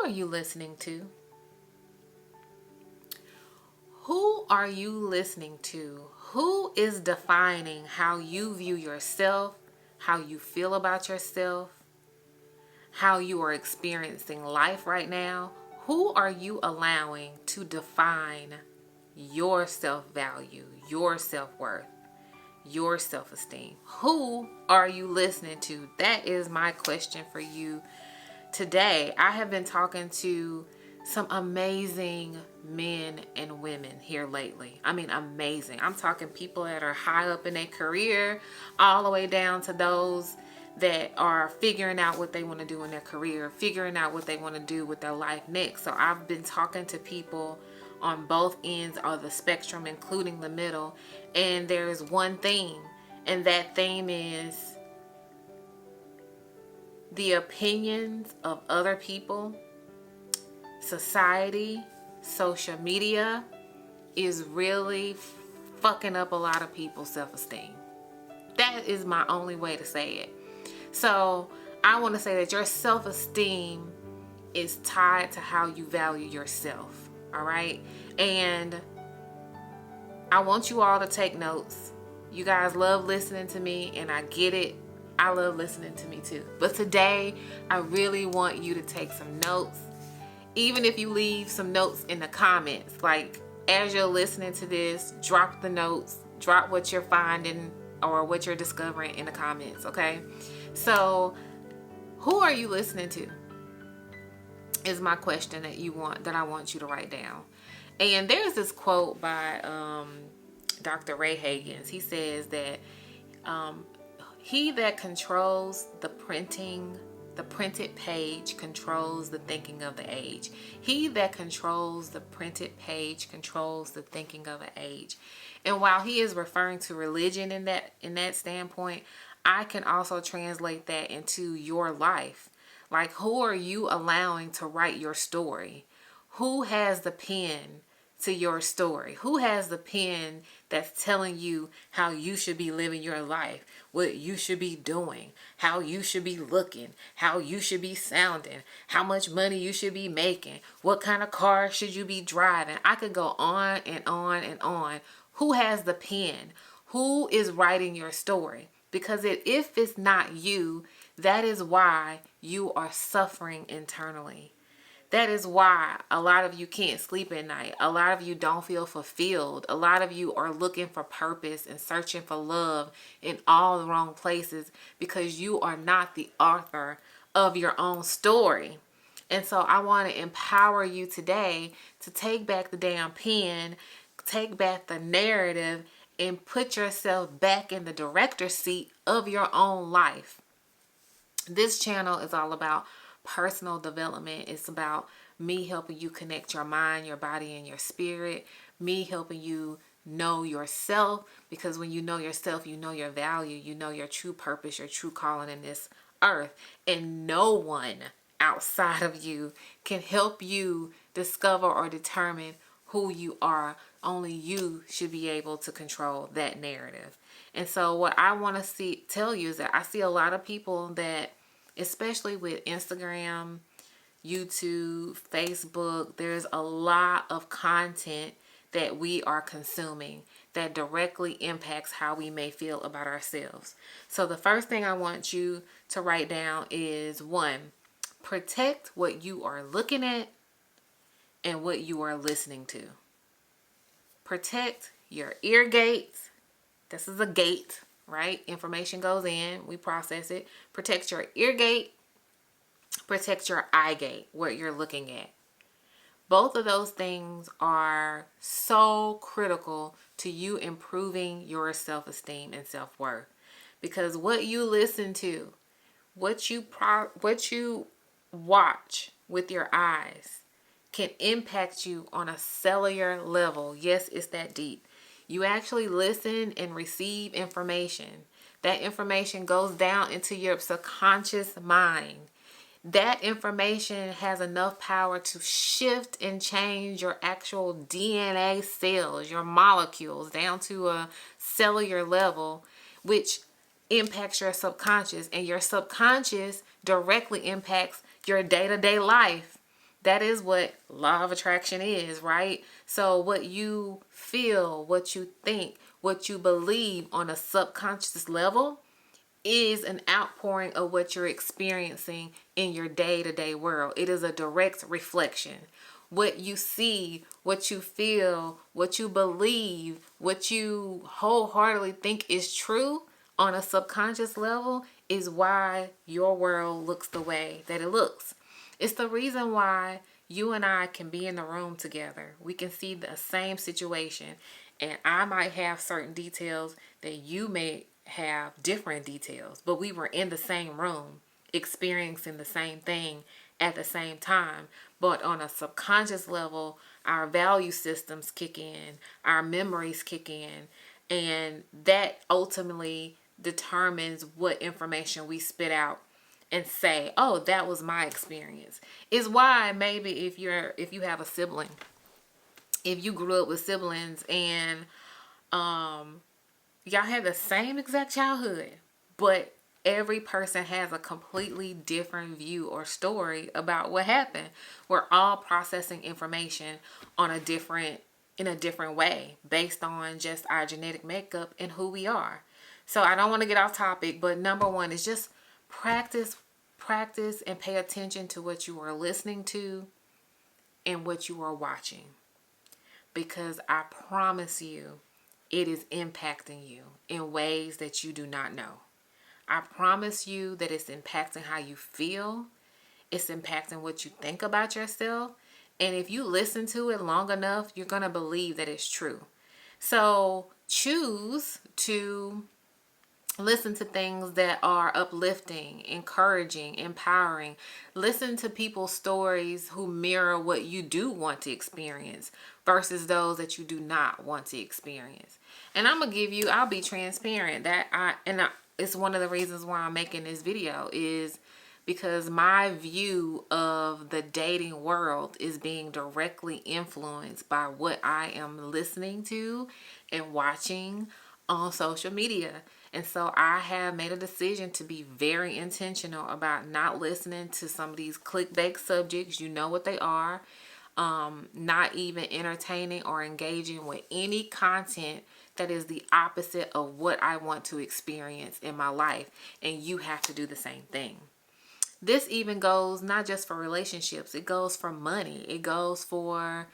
are you listening to? Who are you listening to? Who is defining how you view yourself, how you feel about yourself, how you are experiencing life right now? Who are you allowing to define your self-value, your self-worth, your self-esteem? Who are you listening to? That is my question for you today. I have been talking to some amazing men and women here lately. I mean, amazing. I'm talking people that are high up in their career, all the way down to those that are figuring out what they want to do in their career, figuring out what they want to do with their life next. So I've been talking to people on both ends of the spectrum, including the middle. And there's one theme, and that theme is the opinions of other people, society, social media is really fucking up a lot of people's self-esteem. That is my only way to say it. So I want to say that your self-esteem is tied to how you value yourself. All right. And I want you all to take notes. You guys love listening to me, and I get it. I love listening to me too. But today, I really want you to take some notes. Even if you leave some notes in the comments, like as you're listening to this, drop the notes, drop what you're finding or what you're discovering in the comments, okay? So, who are you listening to? Is my question that I want you to write down. And there's this quote by Dr. Ray Hagins. He says that he that controls the printed page controls the thinking of the age. He that controls the printed page controls the thinking of an age. And while he is referring to religion in that standpoint, I can also translate that into your life. Like, who are you allowing to write your story? Who has the pen to your story? Who has the pen that's telling you how you should be living your life, what you should be doing, how you should be looking, how you should be sounding, how much money you should be making, what kind of car should you be driving? I could go on and on and on. Who has the pen? Who is writing your story? Because if it's not you, that is why you are suffering internally. That is why a lot of you can't sleep at night. A lot of you don't feel fulfilled. A lot of you are looking for purpose and searching for love in all the wrong places because you are not the author of your own story. And so I want to empower you today to take back the damn pen, take back the narrative, and put yourself back in the director's seat of your own life. This channel is all about personal development. It's about me helping you connect your mind, your body, and your spirit. Me helping you know yourself, because when you know yourself, you know your value, you know your true purpose, your true calling in this earth. And no one outside of you can help you discover or determine who you are. Only you should be able to control that narrative. And so what I want to tell you is that I see a lot of people that, especially with Instagram, YouTube, Facebook, there's a lot of content that we are consuming that directly impacts how we may feel about ourselves. So the first thing I want you to write down is 1, protect what you are looking at and what you are listening to. Protect your ear gates. This is a gate, right? Information goes in, we process it. Protect your ear gate. Protect your eye gate, what you're looking at. Both of those things are so critical to you improving your self-esteem and self-worth. Because what you listen to, what you watch with your eyes can impact you on a cellular level. Yes, it's that deep. You actually listen and receive information. That information goes down into your subconscious mind. That information has enough power to shift and change your actual DNA cells, your molecules, down to a cellular level, which impacts your subconscious. And your subconscious directly impacts your day-to-day life. That is what law of attraction is, right? So what you feel, what you think, what you believe on a subconscious level is an outpouring of what you're experiencing in your day-to-day world. It is a direct reflection. What you see, what you feel, what you believe, what you wholeheartedly think is true on a subconscious level is why your world looks the way that it looks. It's the reason why you and I can be in the room together. We can see the same situation, and I might have certain details that you may have different details, but we were in the same room experiencing the same thing at the same time. But on a subconscious level, our value systems kick in, our memories kick in, and that ultimately determines what information we spit out and say, oh, that was my experience. Is why maybe if you have a sibling, if you grew up with siblings and y'all had the same exact childhood, but every person has a completely different view or story about what happened. We're all processing information on a different in a different way based on just our genetic makeup and who we are. So I don't want to get off topic, but number one is just practice and pay attention to what you are listening to and what you are watching, because I promise you it is impacting you in ways that you do not know. I promise you that it's impacting how you feel. It's impacting what you think about yourself. And if you listen to it long enough, you're going to believe that it's true. So choose to listen to things that are uplifting, encouraging, empowering. Listen to people's stories who mirror what you do want to experience versus those that you do not want to experience. And I'll be transparent it's one of the reasons why I'm making this video is because my view of the dating world is being directly influenced by what I am listening to and watching on social media. And so I have made a decision to be very intentional about not listening to some of these clickbait subjects. You know what they are. Not even entertaining or engaging with any content that is the opposite of what I want to experience in my life. And you have to do the same thing. This even goes not just for relationships. It goes for money. It goes for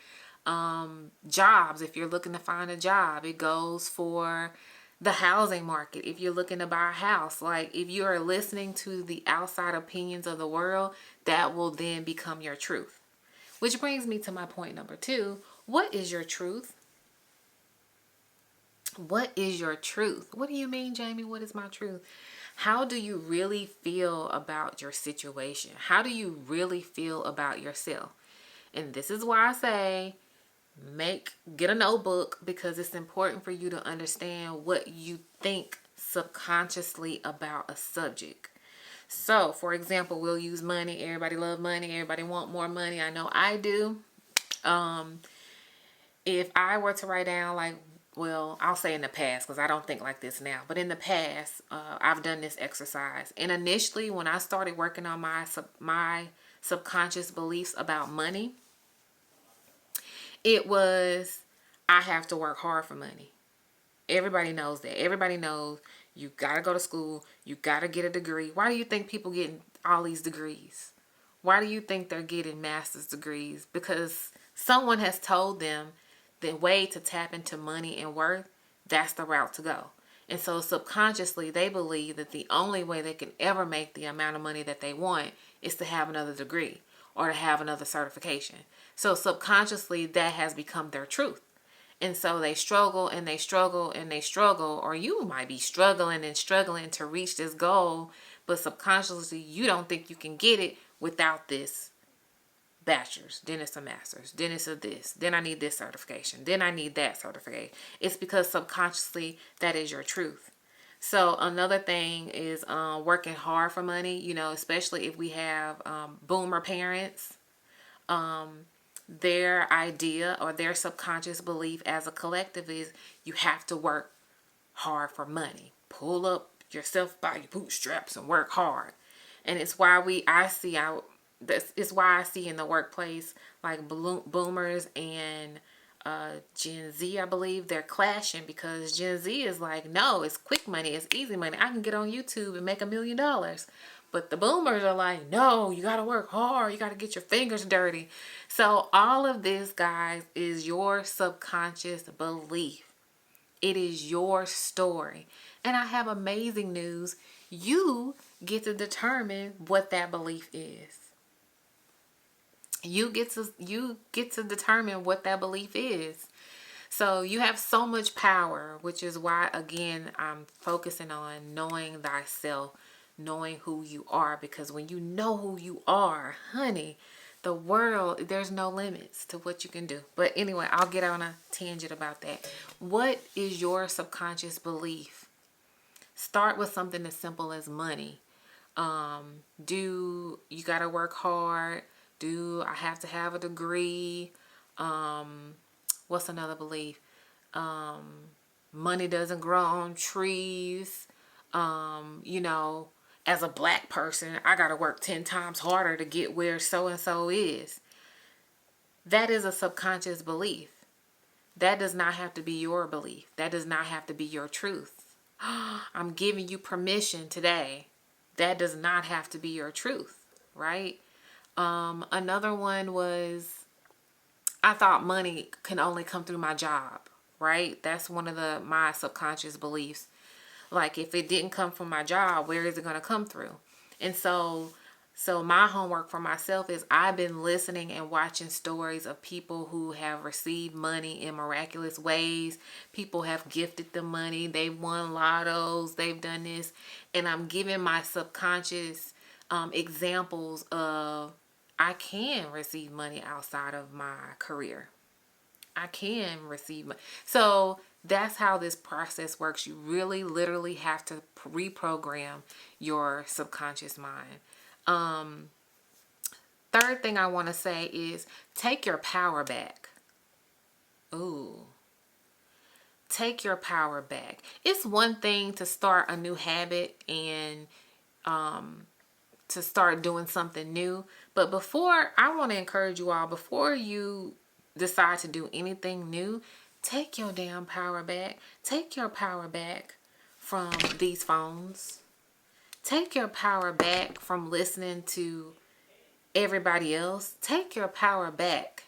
jobs if you're looking to find a job. It goes for the housing market if you're looking to buy a house. Like, if you are listening to the outside opinions of the world, that will then become your truth. Which brings me to my point number 2. What is your truth? What is your truth? What do you mean, Jamie? What is my truth? How do you really feel about your situation? How do you really feel about yourself? And this is why I say get a notebook, because it's important for you to understand what you think subconsciously about a subject. So, for example, we'll use money. Everybody love money. Everybody want more money. I know I do. If I were to write down, like, well, I'll say in the past because I don't think like this now. But in the past, I've done this exercise. And initially, when I started working on my subconscious beliefs about money, it was, I have to work hard for money. Everybody knows that. Everybody knows you got to go to school. You got to get a degree. Why do you think people getting all these degrees? Why do you think they're getting master's degrees? Because someone has told them the way to tap into money and worth, that's the route to go. And so subconsciously, they believe that the only way they can ever make the amount of money that they want is to have another degree or to have another certification. So subconsciously, that has become their truth. And so they struggle and they struggle and they struggle, or you might be struggling and struggling to reach this goal, but subconsciously you don't think you can get it without this bachelor's, then it's a master's, then it's a this, then I need this certification, then I need that certificate. It's because subconsciously that is your truth. So another thing is working hard for money, especially if we have boomer parents. Their idea or their subconscious belief as a collective is you have to work hard for money. Pull up yourself by your bootstraps and work hard. And it's why I see this is why I see in the workplace like boomers and Gen Z, I believe they're clashing, because Gen Z is like, no, it's quick money, it's easy money, I can get on YouTube and make $1 million. But the boomers are like, no, you got to work hard, you got to get your fingers dirty. So all of this, guys, is your subconscious belief. It is your story. And I have amazing news. You get to determine what that belief is. You get to determine what that belief is. So you have so much power, which is why, again, I'm focusing on knowing thyself, knowing who you are, because when you know who you are, honey, the world, there's no limits to what you can do. But anyway, I'll get on a tangent about that. What is your subconscious belief? Start with something as simple as money. Do you gotta work hard? Do I have to have a degree? What's another belief? Money doesn't grow on trees. You know, as a black person, I gotta work 10 times harder to get where so-and-so is. That is a subconscious belief. That does not have to be your belief. That does not have to be your truth. I'm giving you permission today. That does not have to be your truth, right? Another one was, I thought money can only come through my job, right? That's one of my subconscious beliefs. Like, if it didn't come from my job, where is it going to come through? And so my homework for myself is, I've been listening and watching stories of people who have received money in miraculous ways. People have gifted them money. They've won lottos. They've done this. And I'm giving my subconscious examples of, I can receive money outside of my career. I can receive money. So that's how this process works. You really literally have to reprogram your subconscious mind. Third thing I want to say is, take your power back. Ooh. Take your power back. It's one thing to start a new habit and to start doing something new. But I want to encourage you all, before you decide to do anything new, take your damn power back. Take your power back from these phones. Take your power back from listening to everybody else. Take your power back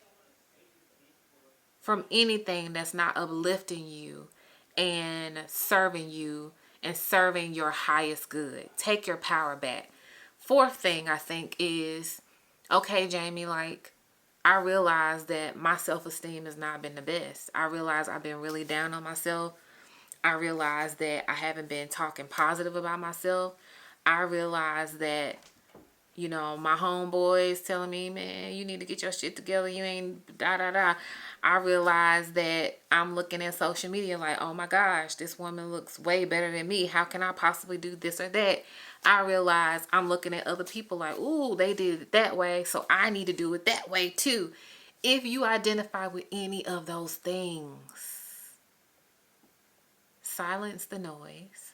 from anything that's not uplifting you and serving your highest good. Take your power back. Fourth thing I think is, okay, Jamie, like, I realize that my self-esteem has not been the best. I realize I've been really down on myself. I realize that I haven't been talking positive about myself. I realize that, you know, my homeboys telling me, man, you need to get your shit together. You ain't da-da-da. I realize that I'm looking at social media like, oh my gosh, this woman looks way better than me. How can I possibly do this or that? I realize I'm looking at other people like, ooh, they did it that way, so I need to do it that way too. If you identify with any of those things, silence the noise,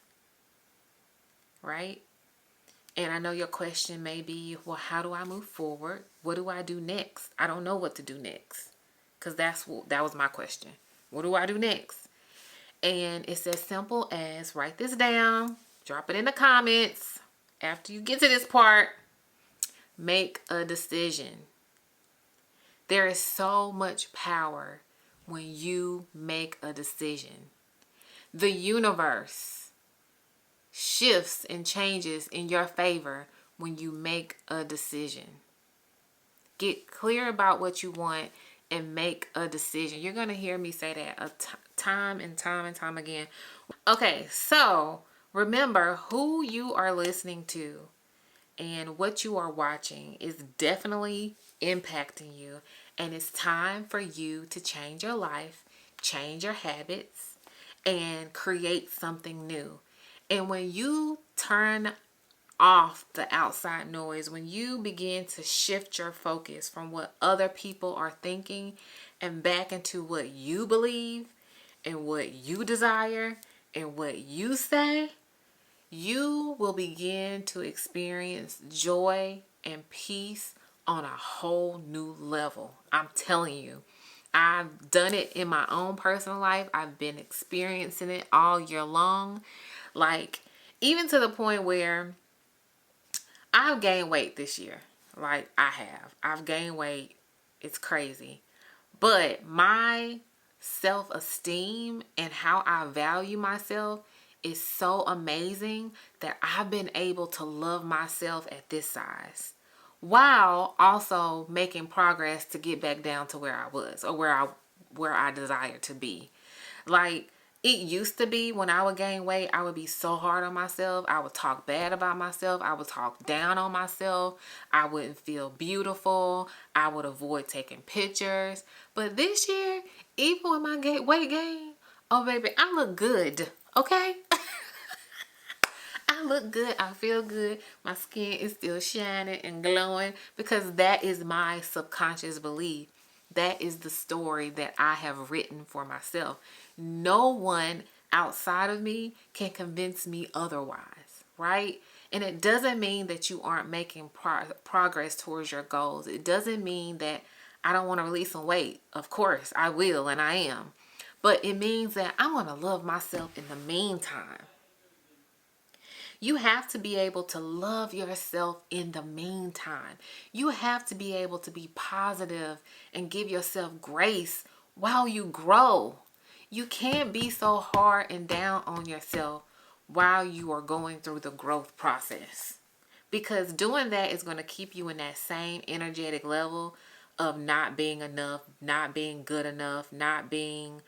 right? And I know your question may be, well, how do I move forward? What do I do next? I don't know what to do next. Because that was my question. What do I do next? And it's as simple as, write this down, drop it in the comments. After you get to this part, make a decision. There is so much power when you make a decision. The universe shifts and changes in your favor when you make a decision. Get clear about what you want and make a decision. You're going to hear me say that time and time again. Okay, so remember, who you are listening to and what you are watching is definitely impacting you. And it's time for you to change your life, change your habits, and create something new. And when you turn off the outside noise, when you begin to shift your focus from what other people are thinking and back into what you believe and what you desire and what you say, you will begin to experience joy and peace on a whole new level. I'm telling you. I've done it in my own personal life. I've been experiencing it all year long. Like, even to the point where I've gained weight this year. Like, I've gained weight. It's crazy. But my self-esteem and how I value myself is so amazing that I've been able to love myself at this size, while also making progress to get back down to where I was, or where I desire to be. Like, it used to be when I would gain weight, I would be so hard on myself. I would talk bad about myself. I would talk down on myself. I wouldn't feel beautiful. I would avoid taking pictures. But this year, even with my weight gain, oh baby, I look good. Okay? I look good. I feel good. My skin is still shining and glowing, because that is my subconscious belief. That is the story that I have written for myself. No one outside of me can convince me otherwise, right? And it doesn't mean that you aren't making progress towards your goals. It doesn't mean that I don't want to release some weight. Of course, I will, and I am. But it means that I want to love myself in the meantime. You have to be able to love yourself in the meantime. You have to be able to be positive and give yourself grace while you grow. You can't be so hard and down on yourself while you are going through the growth process, because doing that is going to keep you in that same energetic level of not being enough, not being good enough, not being,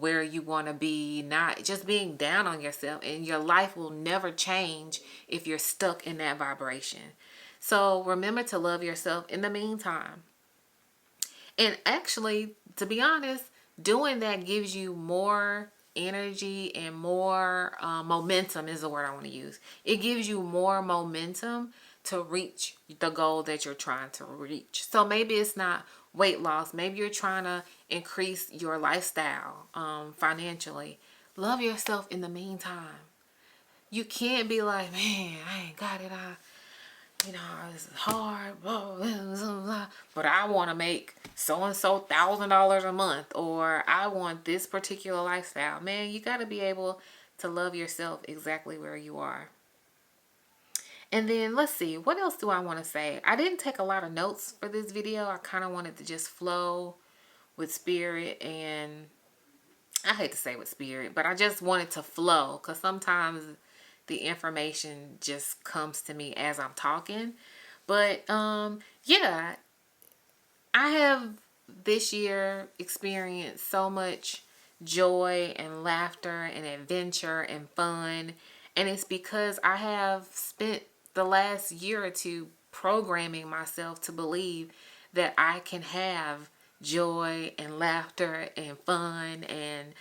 where you want to be, not just being down on yourself. And your life will never change if you're stuck in that vibration. So remember to love yourself in the meantime. And actually, to be honest, doing that gives you more energy and more momentum is the word I want to use. It gives you more momentum to reach the goal that you're trying to reach. So maybe it's not weight loss. Maybe you're trying to increase your lifestyle financially. Love yourself in the meantime. You can't be like, man, I ain't got it. It's hard, blah, blah, blah, blah, but I want to make so-and-so $1,000 a month, or I want this particular lifestyle. Man, you got to be able to love yourself exactly where you are. And then let's see, what else do I want to say? I didn't take a lot of notes for this video. I kind of wanted to just flow with spirit, and I hate to say with spirit, but I just wanted to flow, because sometimes the information just comes to me as I'm talking. But yeah, I have this year experienced so much joy and laughter and adventure and fun, and it's because I have spent the last year or two programming myself to believe that I can have joy and laughter and fun, and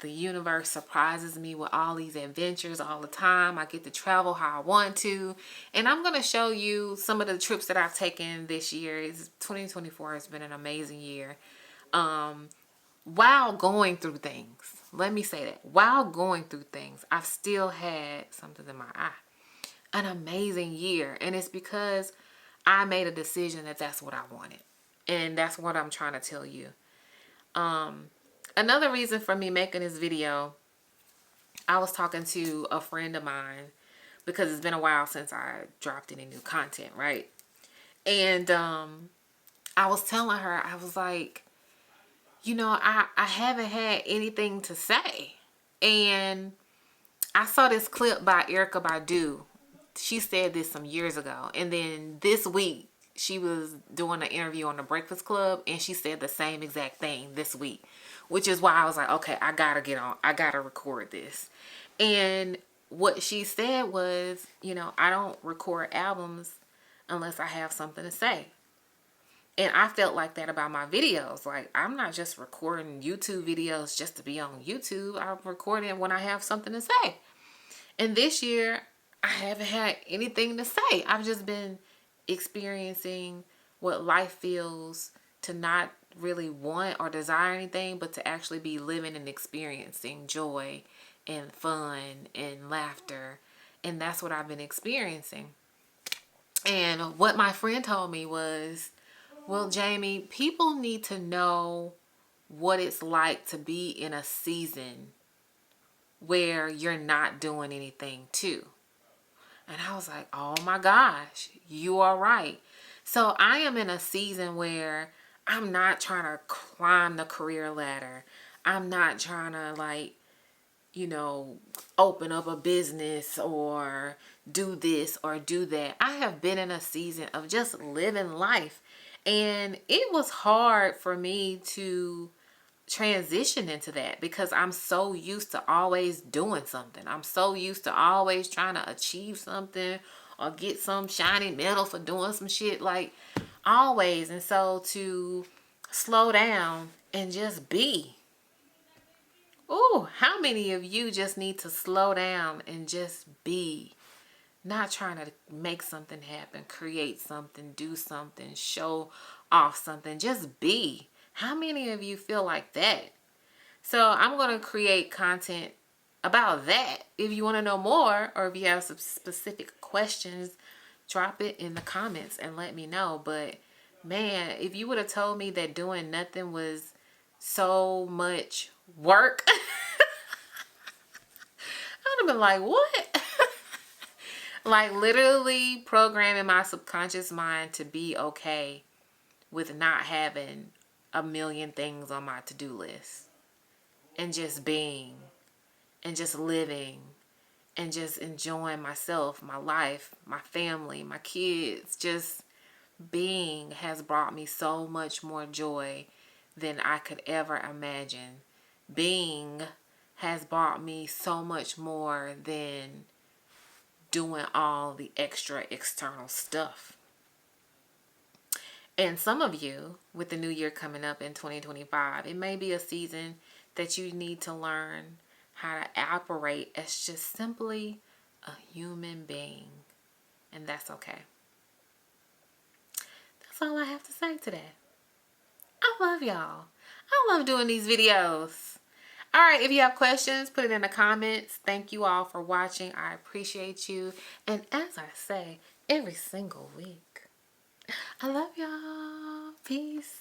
the universe surprises me with all these adventures all the time. I get to travel how I want to. And I'm going to show you some of the trips that I've taken this year. 2024 has been an amazing year. While going through things, let me say that. While going through things, I've still had something in my eye. An amazing year. And it's because I made a decision that that's what I wanted. And that's what I'm trying to tell you. Another reason for me making this video, I was talking to a friend of mine, because it's been a while since I dropped any new content, right? And I was telling her, I was like, I haven't had anything to say. And I saw this clip by Erykah Badu. She said this some years ago. And then this week, she was doing an interview on the Breakfast Club, and she said the same exact thing this week. Which is why I was like, okay, I gotta get on. I gotta record this. And what she said was, I don't record albums unless I have something to say. And I felt like that about my videos. Like, I'm not just recording YouTube videos just to be on YouTube. I'm recording when I have something to say. And this year, I haven't had anything to say. I've just been experiencing what life feels to not really want or desire anything, but to actually be living and experiencing joy and fun and laughter. And that's what I've been experiencing. And what my friend told me was, well, Jamie, people need to know what it's like to be in a season where you're not doing anything too. And I was like, oh my gosh, you are right. So I am in a season where I'm not trying to climb the career ladder. I'm not trying to, like, open up a business or do this or do that. I have been in a season of just living life. And it was hard for me to transition into that because I'm so used to always doing something. I'm so used to always trying to achieve something or get some shiny medal for doing some shit, like, always. And so to slow down and just be. Ooh, how many of you just need to slow down and just be? Not trying to make something happen, create something, do something, show off something. Just be. How many of you feel like that? So I'm going to create content about that. If you want to know more, or if you have some specific questions, drop it in the comments and let me know. But man, if you would have told me that doing nothing was so much work, I would have been like, what? Like, literally programming my subconscious mind to be okay with not having a million things on my to-do list, and just being, and just living, and just enjoying myself, my life, my family, my kids. Just being has brought me so much more joy than I could ever imagine. Being has brought me so much more than doing all the extra external stuff. And some of you, with the new year coming up in 2025, it may be a season that you need to learn how to operate as just simply a human being. And that's okay. That's all I have to say today. I love y'all. I love doing these videos. All right, if you have questions, put it in the comments. Thank you all for watching. I appreciate you. And as I say every single week, I love y'all. Peace.